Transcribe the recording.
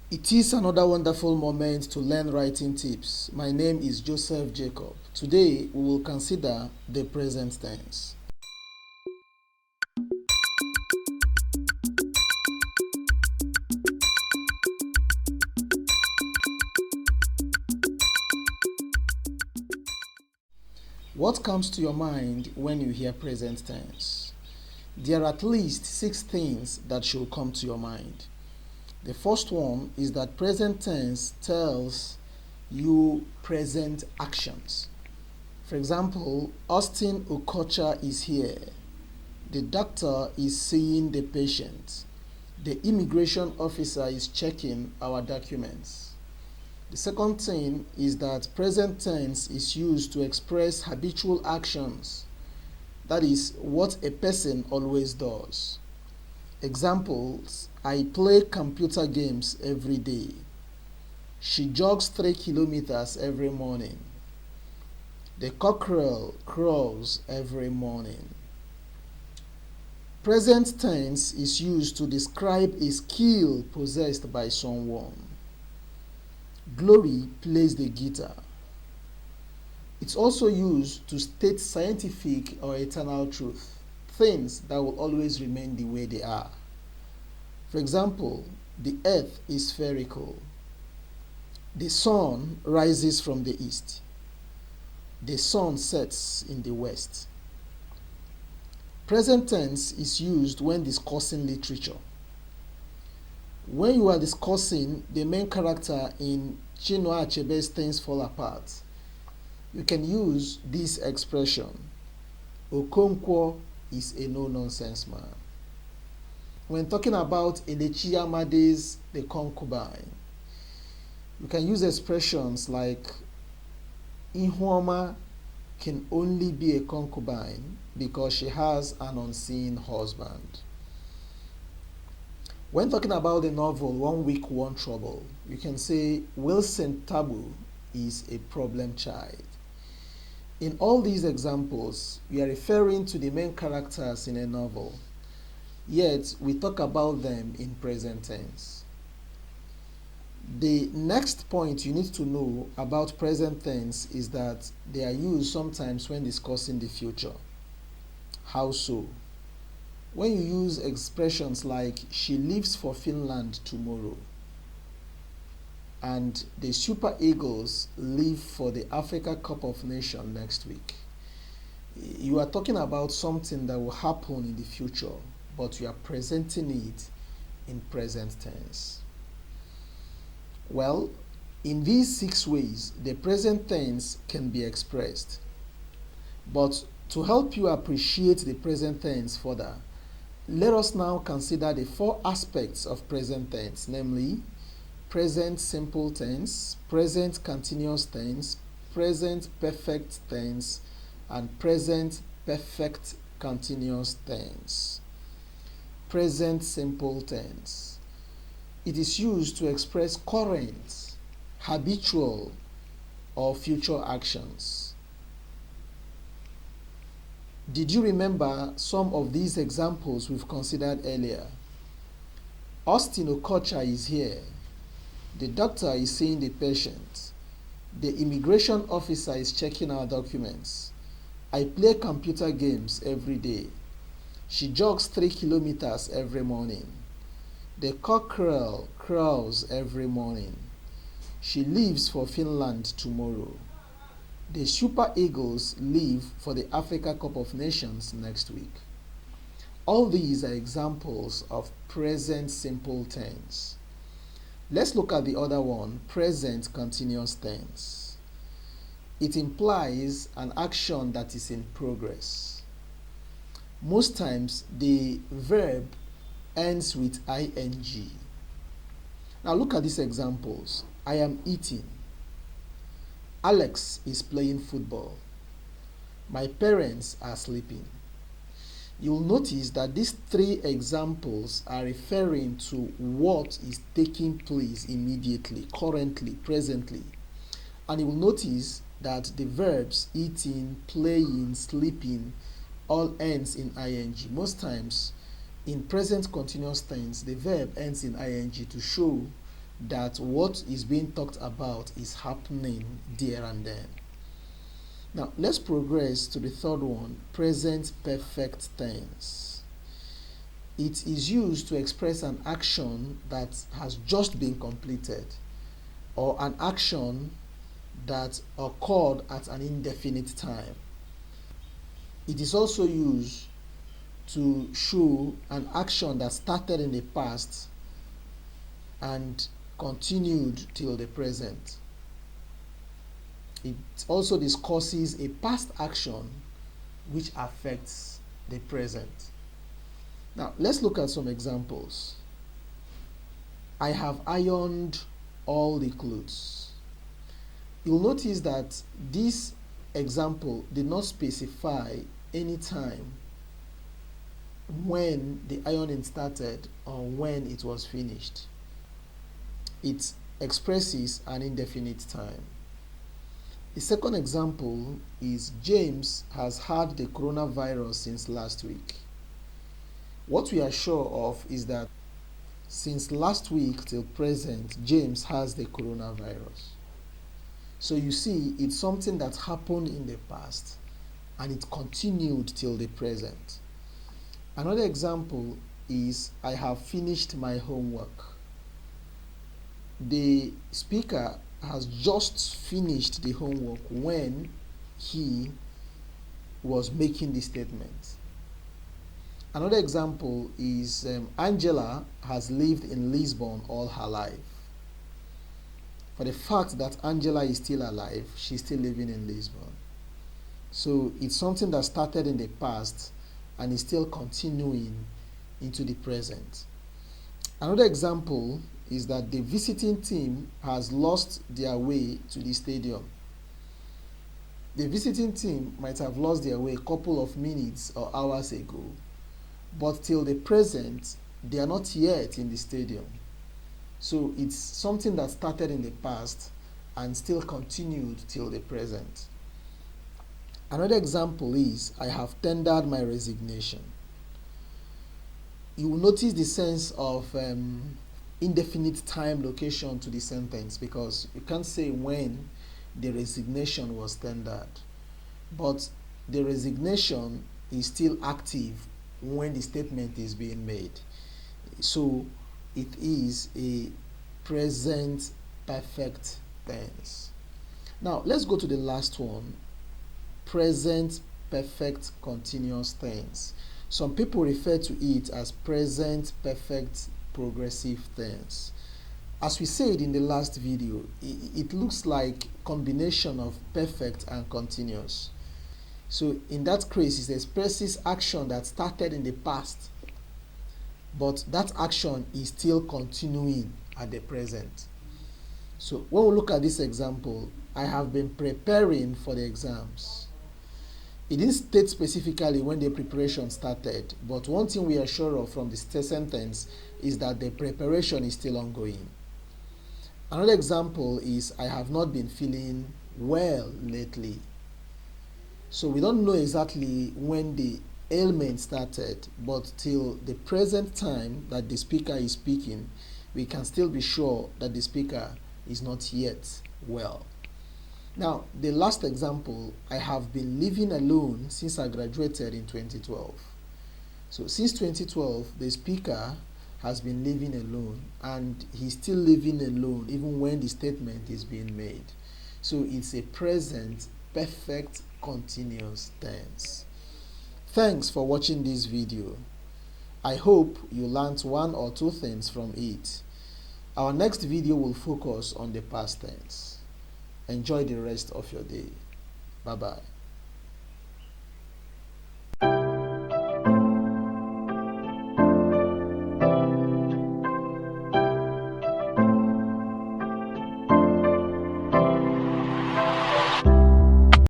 It is another wonderful moment to learn writing tips. My name is Joseph Jacob. Today we will consider the present tense. What comes to your mind when you hear present tense? There are at least 6 things that should come to your mind. The first one is that present tense tells you present actions. For example, Austin Okocha is here. The doctor is seeing the patient. The immigration officer is checking our documents. The second thing is that present tense is used to express habitual actions. That is what a person always does. Examples: I play computer games every day. She jogs 3 kilometers every morning. The cockerel crows every morning. Present tense is used to describe a skill possessed by someone. Glory plays the guitar. It's also used to state scientific or eternal truth, things that will always remain the way they are. For example, the earth is spherical. The sun rises from the east. The sun sets in the west. Present tense is used when discussing literature. When you are discussing the main character in Chinua Achebe's Things Fall Apart, you can use this expression: Okonkwo is a no-nonsense man. When talking about Elechi Amade's The Concubine, you can use expressions like Ihuoma can only be a concubine because she has an unseen husband. When talking about the novel One Week, One Trouble, you can say Wilson Tabu is a problem child. In all these examples, we are referring to the main characters in a novel, yet we talk about them in present tense. The next point you need to know about present tense is that they are used sometimes when discussing the future. How so? When you use expressions like she leaves for Finland tomorrow and the Super Eagles leave for the Africa Cup of Nations next week, you are talking about something that will happen in the future, but you are presenting it in present tense. Well, in these 6 ways, the present tense can be expressed. But to help you appreciate the present tense further, let us now consider the 4 aspects of present tense, namely present simple tense, present continuous tense, present perfect tense, and present perfect continuous tense. Present simple tense. It is used to express current, habitual, or future actions. Did you remember some of these examples we've considered earlier? Austin Okocha is here. The doctor is seeing the patient. The immigration officer is checking our documents. I play computer games every day. She jogs 3 kilometers every morning. The cockerel crows every morning. She leaves for Finland tomorrow. The Super Eagles leave for the Africa Cup of Nations next week. All these are examples of present simple tense. Let's look at the other one, present continuous tense. It implies an action that is in progress. Most times the verb ends with ing. Now look at these examples. I am eating. Alex is playing football. My parents are sleeping. You'll notice that these 3 examples are referring to what is taking place immediately, currently, presently. And you will notice that the verbs eating, playing, sleeping all ends in ing. Most times in present continuous tense, the verb ends in ing to show that what is being talked about is happening there and then. Now, let's progress to the third one, present perfect tense. It is used to express an action that has just been completed or an action that occurred at an indefinite time. It is also used to show an action that started in the past and continued till the present. It also discusses a past action which affects the present. Now, let's look at some examples. I have ironed all the clothes. You'll notice that this example did not specify any time when the ironing started or when it was finished. It expresses an indefinite time. The second example is James has had the coronavirus since last week. What we are sure of is that since last week till present, James has the coronavirus. So you see, it's something that happened in the past and it continued till the present. Another example is I have finished my homework. The speaker has just finished the homework when he was making the statement. Another example is Angela has lived in Lisbon all her life. For the fact that Angela is still alive, she's still living in Lisbon. So it's something that started in the past and is still continuing into the present. Another example is that the visiting team has lost their way to the stadium. The visiting team might have lost their way a couple of minutes or hours ago, but till the present, they are not yet in the stadium. So it's something that started in the past and still continued till the present. Another example is I have tendered my resignation. You will notice the sense of indefinite time location to the sentence because you can't say when the resignation was tendered, but the resignation is still active when the statement is being made. So it is a present perfect tense. Now let's go to the last one, present perfect continuous tense. Some people refer to it as present perfect progressive tense. As we said in the last video, it looks like combination of perfect and continuous. So in that case, it expresses action that started in the past, but that action is still continuing at the present. So when we look at this example, I have been preparing for the exams. It didn't state specifically when the preparation started, but one thing we are sure of from this sentence is that the preparation is still ongoing. Another example is I have not been feeling well lately. So we don't know exactly when the ailment started, but till the present time that the speaker is speaking, we can still be sure that the speaker is not yet well. Now, the last example, I have been living alone since I graduated in 2012. So since 2012, the speaker has been living alone and he's still living alone even when the statement is being made. So it's a present perfect continuous tense. Thanks for watching this video. I hope you learned one or two things from it. Our next video will focus on the past tense. Enjoy the rest of your day. Bye-bye.